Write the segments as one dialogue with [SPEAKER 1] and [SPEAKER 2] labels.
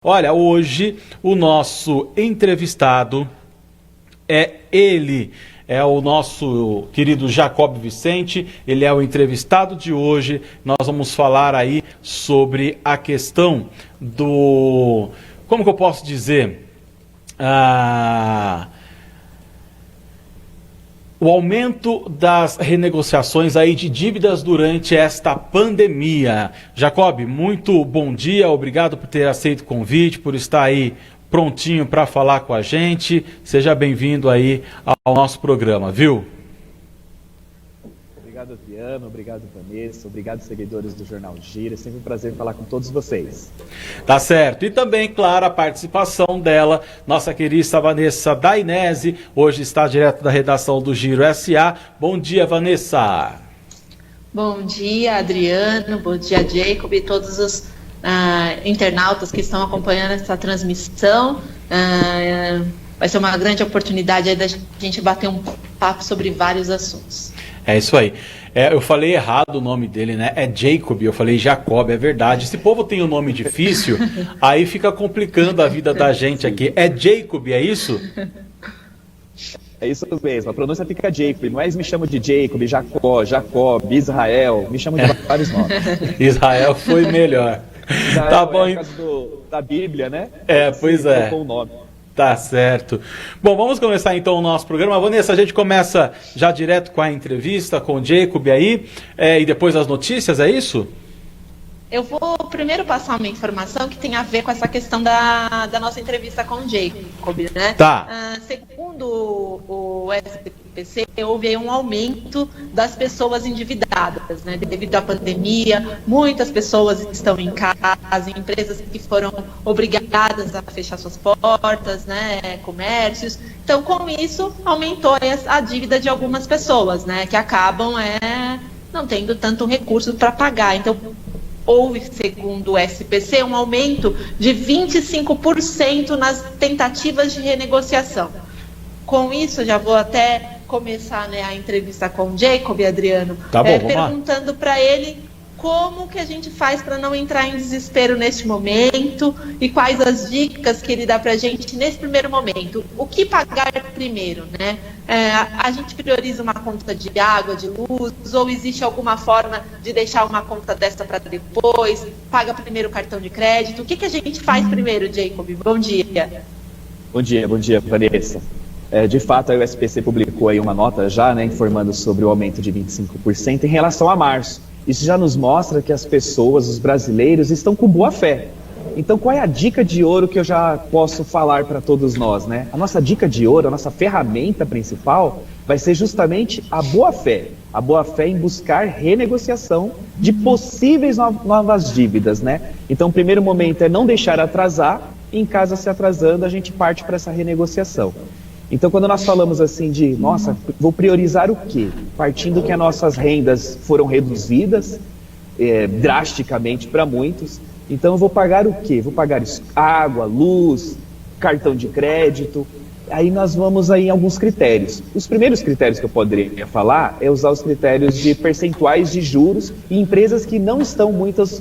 [SPEAKER 1] Olha, hoje o nosso entrevistado é ele, é o nosso querido Jacob Vicente, ele é o entrevistado de hoje. Nós vamos falar aí sobre a questão do, como que eu posso dizer, o aumento das renegociações aí de dívidas durante esta pandemia. Jacob, muito bom dia, obrigado por ter aceito o convite, por estar aí prontinho para falar com a gente. Seja bem-vindo aí ao nosso programa, viu?
[SPEAKER 2] Obrigado, Adriano, obrigado, Vanessa, obrigado, seguidores do Jornal Gira. É sempre um prazer falar com todos vocês.
[SPEAKER 1] Tá certo. E também, claro, a participação dela, nossa querida Vanessa Dainese, hoje está direto da redação do Giro SA. Bom dia, Vanessa.
[SPEAKER 3] Bom dia, Adriano, bom dia, Jacob e todos os internautas que estão acompanhando essa transmissão. Vai ser uma grande oportunidade aí da gente bater um papo sobre vários assuntos.
[SPEAKER 1] É isso aí. Eu falei errado o nome dele, né? É Jacob, eu falei Jacob, é verdade. Esse povo tem um nome difícil, aí fica complicando a vida da gente aqui. É Jacob, é isso?
[SPEAKER 2] É isso mesmo, a pronúncia fica Jacob, mas me chamo de Jacob, Jacó, Jacob, Israel, me chamo de vários nomes.
[SPEAKER 1] Israel foi melhor.
[SPEAKER 2] Israel
[SPEAKER 1] Tá bom,
[SPEAKER 2] é a casa da Bíblia, né?
[SPEAKER 1] Pois é.
[SPEAKER 2] O nome.
[SPEAKER 1] Tá certo. Bom, vamos começar então o nosso programa. Vanessa, a gente começa já direto com a entrevista com o Jacob aí, e depois as notícias, é isso?
[SPEAKER 3] Eu vou primeiro passar uma informação que tem a ver com essa questão da nossa entrevista com o Jacob, né?
[SPEAKER 1] Tá.
[SPEAKER 3] Segundo o SPC, houve aí um aumento das pessoas endividadas, né? Devido à pandemia, muitas pessoas estão em casa, empresas que foram obrigadas a fechar suas portas, né? Comércios. Então, com isso, aumentou a dívida de algumas pessoas, né? Que acabam não tendo tanto recurso para pagar. Então, houve, segundo o SPC, um aumento de 25% nas tentativas de renegociação. Com isso, já vou até começar a entrevista com o Jacob, Adriano,
[SPEAKER 1] tá bom,
[SPEAKER 3] perguntando para ele como que a gente faz para não entrar em desespero neste momento e quais as dicas que ele dá para a gente nesse primeiro momento. O que pagar primeiro, né? A gente prioriza uma conta de água, de luz, ou existe alguma forma de deixar uma conta dessa para depois? Paga primeiro o cartão de crédito? O que a gente faz primeiro, Jacob? Bom dia.
[SPEAKER 2] Bom dia, Vanessa. De fato, a USPC publicou aí uma nota já, informando sobre o aumento de 25% em relação a março. Isso já nos mostra que as pessoas, os brasileiros, estão com boa fé. Então, qual é a dica de ouro que eu já posso falar para todos nós, né? A nossa dica de ouro, a nossa ferramenta principal, vai ser justamente a boa fé. A boa fé em buscar renegociação de possíveis novas dívidas, né? Então, o primeiro momento é não deixar atrasar, e em caso se atrasando, a gente parte para essa renegociação. Então, quando nós falamos assim de, nossa, vou priorizar o quê? Partindo que as nossas rendas foram reduzidas drasticamente para muitos, então eu vou pagar o quê? Vou pagar água, luz, cartão de crédito. Aí nós vamos aí em alguns critérios. Os primeiros critérios que eu poderia falar é usar os critérios de percentuais de juros e empresas que não estão muitas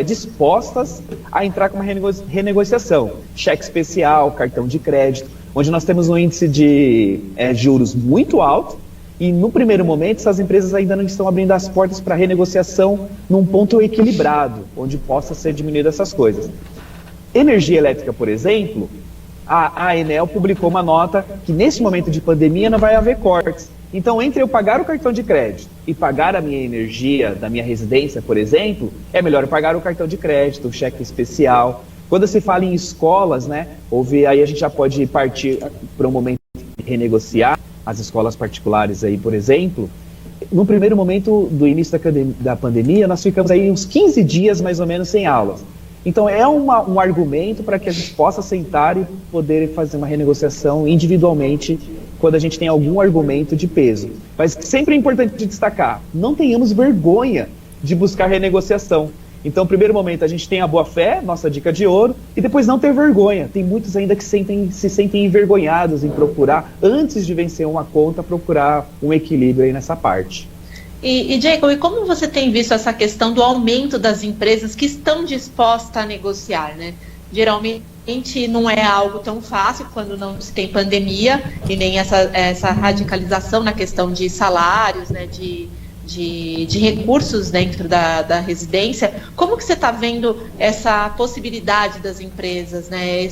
[SPEAKER 2] dispostas a entrar com uma renegociação. Cheque especial, cartão de crédito, onde nós temos um índice de juros muito alto e no primeiro momento essas empresas ainda não estão abrindo as portas para renegociação num ponto equilibrado, onde possa ser diminuído essas coisas. Energia elétrica, por exemplo, a Enel publicou uma nota que nesse momento de pandemia não vai haver cortes. Então, entre eu pagar o cartão de crédito e pagar a minha energia da minha residência, por exemplo, é melhor eu pagar o cartão de crédito, o cheque especial. Quando se fala em escolas, aí a gente já pode partir para um momento de renegociar as escolas particulares aí, por exemplo. No primeiro momento do início da pandemia, nós ficamos aí uns 15 dias mais ou menos sem aulas. Então é um argumento para que a gente possa sentar e poder fazer uma renegociação individualmente quando a gente tem algum argumento de peso. Mas sempre é importante destacar, não tenhamos vergonha de buscar renegociação. Então, no primeiro momento, a gente tem a boa fé, nossa dica de ouro, e depois não ter vergonha. Tem muitos ainda que se sentem envergonhados em procurar, antes de vencer uma conta, procurar um equilíbrio aí nessa parte.
[SPEAKER 3] E Jacob, como você tem visto essa questão do aumento das empresas que estão dispostas a negociar, né? Geralmente não é algo tão fácil quando não se tem pandemia e nem essa radicalização na questão de salários, né, de recursos dentro da residência. Como que você está vendo essa possibilidade das empresas, né?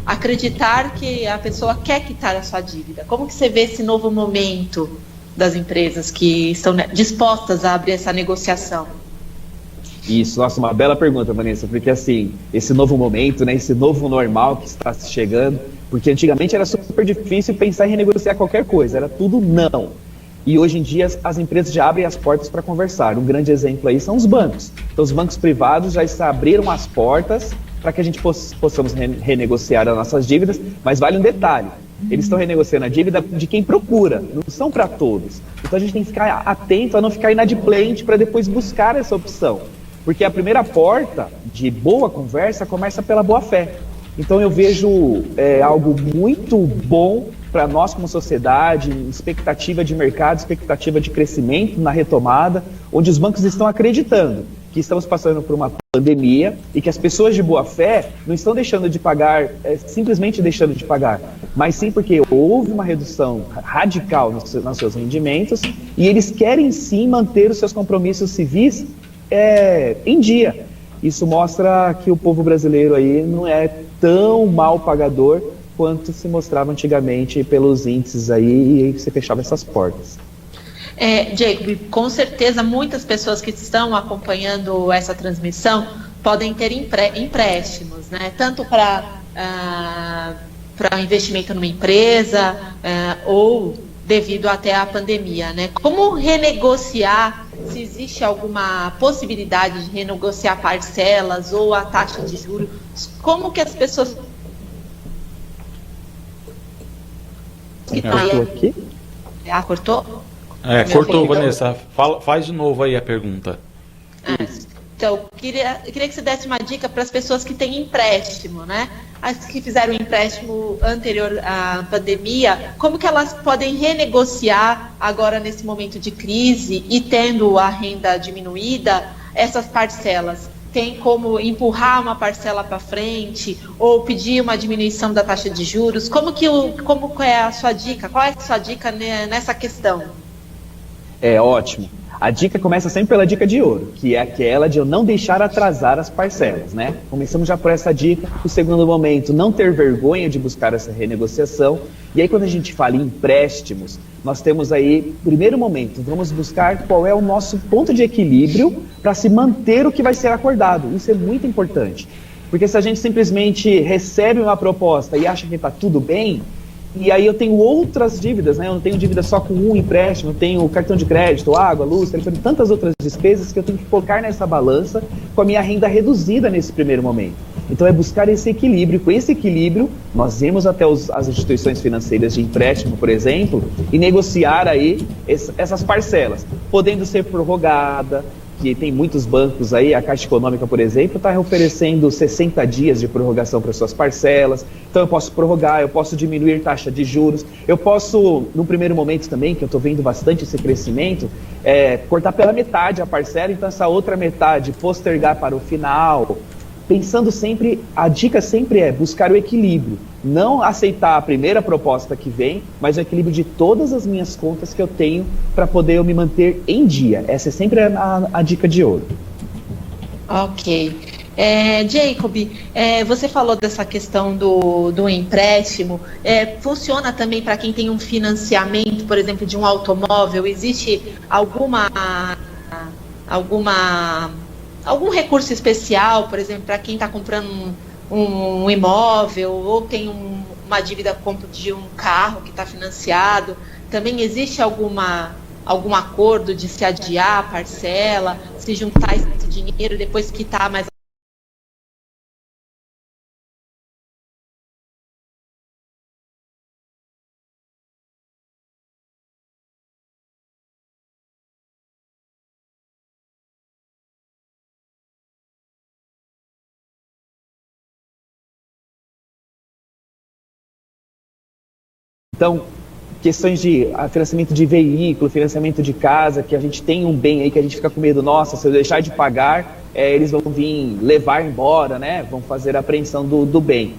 [SPEAKER 3] Acreditar que a pessoa quer quitar a sua dívida? Como que você vê esse novo momento das empresas que estão dispostas a abrir essa negociação?
[SPEAKER 2] Isso, nossa, uma bela pergunta, Vanessa, porque assim, esse novo momento, né, esse novo normal que está chegando, porque antigamente era super difícil pensar em renegociar qualquer coisa, era tudo não. E hoje em dia as empresas já abrem as portas para conversar. Um grande exemplo aí são os bancos. Então os bancos privados já abriram as portas para que a gente possamos renegociar as nossas dívidas, mas vale um detalhe, eles estão renegociando a dívida de quem procura, não são para todos. Então a gente tem que ficar atento a não ficar inadimplente para depois buscar essa opção. Porque a primeira porta de boa conversa começa pela boa fé. Então eu vejo algo muito bom para nós como sociedade, expectativa de mercado, expectativa de crescimento na retomada, onde os bancos estão acreditando que estamos passando por uma pandemia e que as pessoas de boa fé não estão deixando de pagar, simplesmente deixando de pagar, mas sim porque houve uma redução radical nos seus rendimentos e eles querem sim manter os seus compromissos civis em dia. Isso mostra que o povo brasileiro aí não é tão mal pagador quanto se mostrava antigamente pelos índices aí, e aí você fechava essas portas.
[SPEAKER 3] Jacob, com certeza muitas pessoas que estão acompanhando essa transmissão podem ter empréstimos, né? Tanto para investimento numa empresa ou devido até à pandemia, né? Como renegociar, se existe alguma possibilidade de renegociar parcelas ou a taxa de juros, como que as pessoas...
[SPEAKER 2] Cortou aqui?
[SPEAKER 3] Cortou?
[SPEAKER 1] Cortou, Vanessa. Faz de novo aí a pergunta.
[SPEAKER 3] Então, queria que você desse uma dica para as pessoas que têm empréstimo, né? As que fizeram empréstimo anterior à pandemia, como que elas podem renegociar agora nesse momento de crise e tendo a renda diminuída, essas parcelas? Tem como empurrar uma parcela para frente ou pedir uma diminuição da taxa de juros? Como é a sua dica? Qual é a sua dica nessa questão?
[SPEAKER 2] Ótimo. A dica começa sempre pela dica de ouro, que é aquela de eu não deixar atrasar as parcelas, né? Começamos já por essa dica. O segundo momento, não ter vergonha de buscar essa renegociação. E aí quando a gente fala em empréstimos, nós temos aí, primeiro momento, vamos buscar qual é o nosso ponto de equilíbrio para se manter o que vai ser acordado. Isso é muito importante. Porque se a gente simplesmente recebe uma proposta e acha que está tudo bem, e aí eu tenho outras dívidas, né? Eu não tenho dívida só com um empréstimo, eu tenho cartão de crédito, água, luz, telefone, tantas outras despesas que eu tenho que colocar nessa balança com a minha renda reduzida nesse primeiro momento. Então é buscar esse equilíbrio. Com esse equilíbrio, nós irmos até as instituições financeiras de empréstimo, por exemplo, e negociar aí essas parcelas, podendo ser prorrogada, que tem muitos bancos aí, a Caixa Econômica, por exemplo, está oferecendo 60 dias de prorrogação para suas parcelas. Então eu posso prorrogar, eu posso diminuir taxa de juros, eu posso, no primeiro momento também, que eu estou vendo bastante esse crescimento, cortar pela metade a parcela, então essa outra metade postergar para o final. Pensando sempre, a dica sempre é buscar o equilíbrio, não aceitar a primeira proposta que vem, mas o equilíbrio de todas as minhas contas que eu tenho para poder eu me manter em dia. Essa é sempre a dica de ouro.
[SPEAKER 3] Ok. Jacob, você falou dessa questão do empréstimo, funciona também para quem tem um financiamento, por exemplo, de um automóvel? Existe algum recurso especial, por exemplo, para quem está comprando um imóvel ou tem uma dívida compra de um carro que está financiado? Também existe algum acordo de se adiar a parcela, se juntar esse dinheiro depois que está mais...
[SPEAKER 2] Então, questões de financiamento de veículo, financiamento de casa, que a gente tem um bem aí que a gente fica com medo, nossa, se eu deixar de pagar, eles vão vir levar embora, né? Vão fazer a apreensão do bem.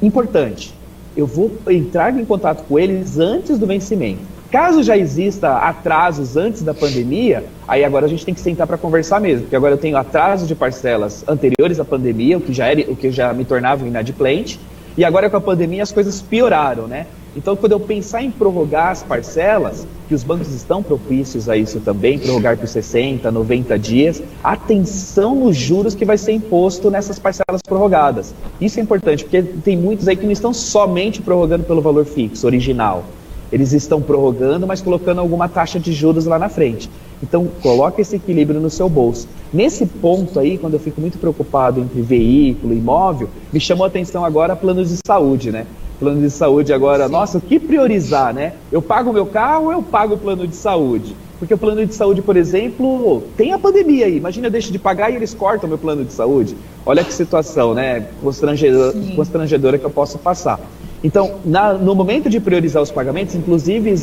[SPEAKER 2] Importante, eu vou entrar em contato com eles antes do vencimento. Caso já exista atrasos antes da pandemia, aí agora a gente tem que sentar para conversar mesmo, porque agora eu tenho atraso de parcelas anteriores à pandemia, o que já me tornava inadimplente, e agora com a pandemia as coisas pioraram, né? Então, quando eu pensar em prorrogar as parcelas, que os bancos estão propícios a isso também, prorrogar por 60, 90 dias, atenção nos juros que vai ser imposto nessas parcelas prorrogadas. Isso é importante, porque tem muitos aí que não estão somente prorrogando pelo valor fixo, original. Eles estão prorrogando, mas colocando alguma taxa de juros lá na frente. Então, coloque esse equilíbrio no seu bolso. Nesse ponto aí, quando eu fico muito preocupado entre veículo e imóvel, me chamou a atenção agora planos de saúde, né? Plano de saúde agora, nossa, o que priorizar, né? Eu pago o meu carro ou eu pago o plano de saúde? Porque o plano de saúde, por exemplo, tem a pandemia aí. Imagina, eu deixo de pagar e eles cortam o meu plano de saúde. Olha que situação, né? Constrangedora que eu posso passar. Então, no momento de priorizar os pagamentos, inclusive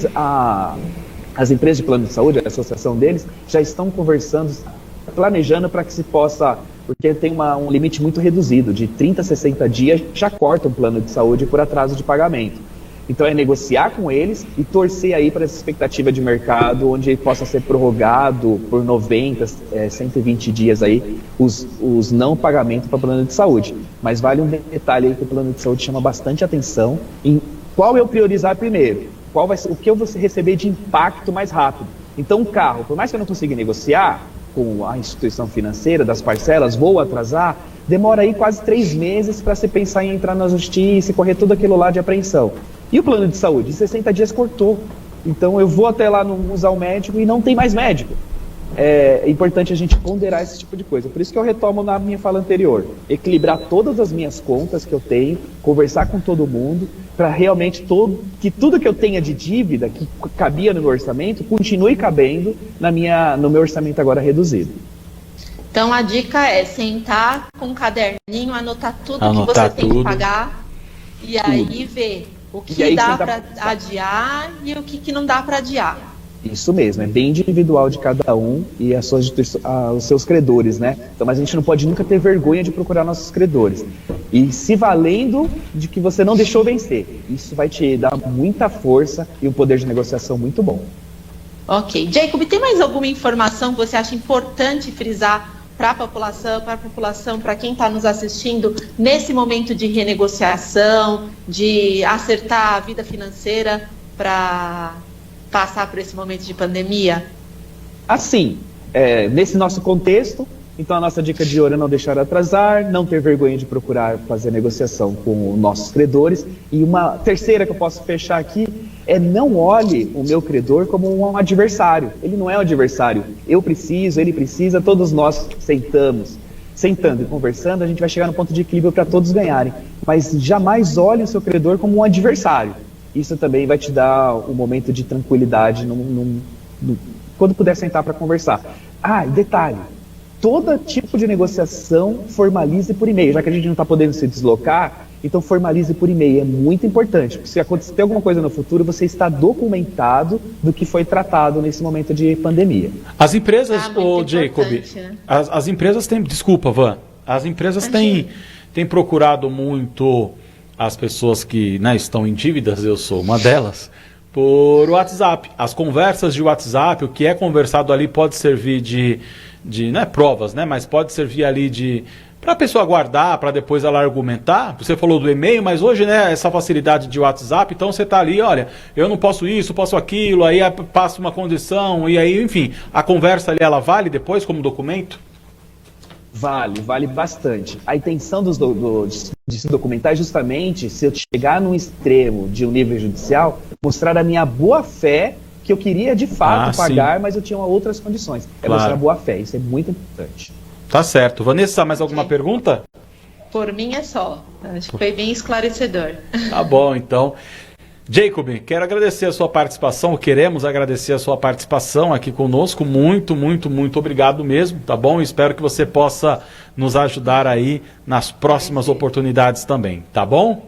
[SPEAKER 2] as empresas de plano de saúde, a associação deles, já estão conversando, planejando para que se possa, porque tem um limite muito reduzido, de 30 a 60 dias, já corta um plano de saúde por atraso de pagamento. Então é negociar com eles e torcer aí para essa expectativa de mercado, onde ele possa ser prorrogado por 90, 120 dias aí, os não pagamentos para plano de saúde. Mas vale um detalhe aí que o plano de saúde chama bastante atenção em qual eu priorizar primeiro, qual vai ser, o que eu vou receber de impacto mais rápido. Então o carro, por mais que eu não consiga negociar com a instituição financeira das parcelas, vou atrasar, demora aí quase 3 meses para se pensar em entrar na justiça e correr tudo aquilo lá de apreensão. E o plano de saúde? Em 60 dias cortou. Então eu vou até lá usar o médico e não tem mais médico. É importante a gente ponderar esse tipo de coisa. Por isso que eu retomo na minha fala anterior. Equilibrar todas as minhas contas que eu tenho, conversar com todo mundo, para realmente que tudo que eu tenha de dívida, que cabia no meu orçamento, continue cabendo no meu orçamento agora reduzido.
[SPEAKER 3] Então a dica é sentar com um caderninho, anotar tudo que você tem que pagar e aí ver o que dá para adiar e o que não dá para adiar.
[SPEAKER 2] Isso mesmo, é bem individual de cada um e os seus credores, né? Então, mas a gente não pode nunca ter vergonha de procurar nossos credores. E se valendo de que você não deixou vencer. Isso vai te dar muita força e um poder de negociação muito bom.
[SPEAKER 3] Ok. Jacob, tem mais alguma informação que você acha importante frisar para a população, para quem está nos assistindo, nesse momento de renegociação, de acertar a vida financeira para passar por esse momento de pandemia?
[SPEAKER 2] Assim, nesse nosso contexto, então a nossa dica de ouro é não deixar atrasar, não ter vergonha de procurar fazer negociação com nossos credores. E uma terceira que eu posso fechar aqui é não olhe o meu credor como um adversário. Ele não é um adversário. Eu preciso, ele precisa, todos nós sentando e conversando, a gente vai chegar no ponto de equilíbrio para todos ganharem. Mas jamais olhe o seu credor como um adversário. Isso também vai te dar um momento de tranquilidade quando puder sentar para conversar. E detalhe, todo tipo de negociação formalize por e-mail. Já que a gente não está podendo se deslocar, então formalize por e-mail. É muito importante, porque se acontecer alguma coisa no futuro, você está documentado do que foi tratado nesse momento de pandemia.
[SPEAKER 1] As empresas, Jacob, né? as empresas têm, desculpa, Van, as empresas têm procurado muito as pessoas que, né, estão em dívidas, eu sou uma delas, por WhatsApp. As conversas de WhatsApp, o que é conversado ali pode servir de não é provas, né, mas pode servir ali para a pessoa guardar, para depois ela argumentar. Você falou do e-mail, mas hoje, né, essa facilidade de WhatsApp, então você está ali, olha, eu não posso isso, posso aquilo, aí passa uma condição, e aí, enfim, a conversa ali, ela vale depois como documento?
[SPEAKER 2] Vale bastante. A intenção de se documentar é justamente, se eu chegar num extremo de um nível judicial, mostrar a minha boa-fé, que eu queria de fato pagar, mas eu tinha outras condições. Mostrar a boa-fé, isso é muito importante.
[SPEAKER 1] Tá certo. Vanessa, mais alguma pergunta?
[SPEAKER 3] Por mim é só. Acho que foi bem esclarecedor.
[SPEAKER 1] Tá bom, então. Jacob, quero agradecer a sua participação, queremos agradecer a sua participação aqui conosco, muito, muito, muito obrigado mesmo, tá bom? Espero que você possa nos ajudar aí nas próximas oportunidades também, tá bom?